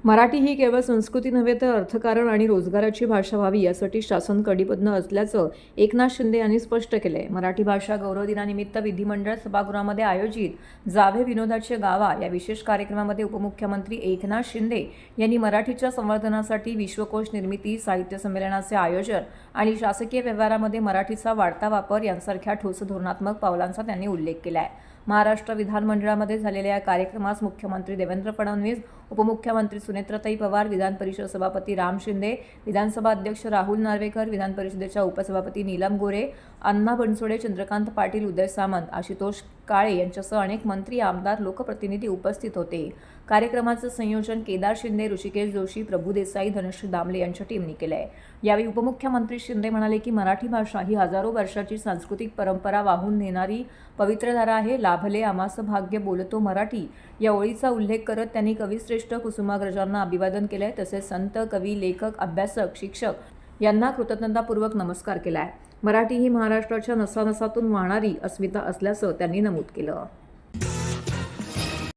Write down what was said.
मराठी ही केवळ संस्कृती नव्हे तर अर्थकारण आणि रोजगाराची भाषा व्हावी यासाठी शासन कटिबद्ध असल्याचं एकनाथ शिंदे यांनी स्पष्ट केलंय। मराठी भाषा गौरव दिनानिमित्त विधिमंडळ सभागृहामध्ये आयोजित जावे विनोदाचे गावा या विशेष कार्यक्रमामध्ये उपमुख्यमंत्री एकनाथ शिंदे यांनी मराठीच्या संवर्धनासाठी विश्वकोश निर्मिती, साहित्य संमेलनाचे आयोजन आणि शासकीय व्यवहारामध्ये मराठीचा वाढता वापर यांसारख्या ठोस धोरणात्मक पावलांचा त्यांनी उल्लेख केला आहे। महाराष्ट्र विधानमंडळामध्ये झालेल्या या कार्यक्रमास मुख्यमंत्री देवेंद्र फडणवीस, उपमुख्यमंत्री सुनेत्राताई पवार, विधान परिषद सभापती राम शिंदे, विधानसभा अध्यक्ष राहुल नार्वेकर, विधान परिषदेच्या उपसभापती नीलम गोरे, अण्णा बनसोडे, चंद्रकांत पाटील, उदय सामंत, आशुतोष काळे यांच्यासह अनेक मंत्री, आमदार, लोकप्रतिनिधी उपस्थित होते। कार्यक्रमाचं संयोजन केदार शिंदे, ऋषिकेश जोशी, प्रभू देसाई, धनश्री दामले यांच्या टीमने केलं आहे। यावेळी उपमुख्यमंत्री शिंदे म्हणाले की मराठी भाषा ही हजारो वर्षाची सांस्कृतिक परंपरा वाहून नेणारी पवित्र धारा आहे। लाभले आमास भाग्य बोलतो मराठी या ओळीचा उल्लेख करत त्यांनी कविश्रेष्ठ कुसुमाग्रजांना अभिवादन केलंय। तसेच संत, कवी, लेखक, अभ्यासक, शिक्षक यांना कृतज्ञतापूर्वक नमस्कार केलाय। मराठी ही महाराष्ट्राच्या नसानसातून वाहणारी अस्मिता असल्याचं त्यांनी नमूद केलं।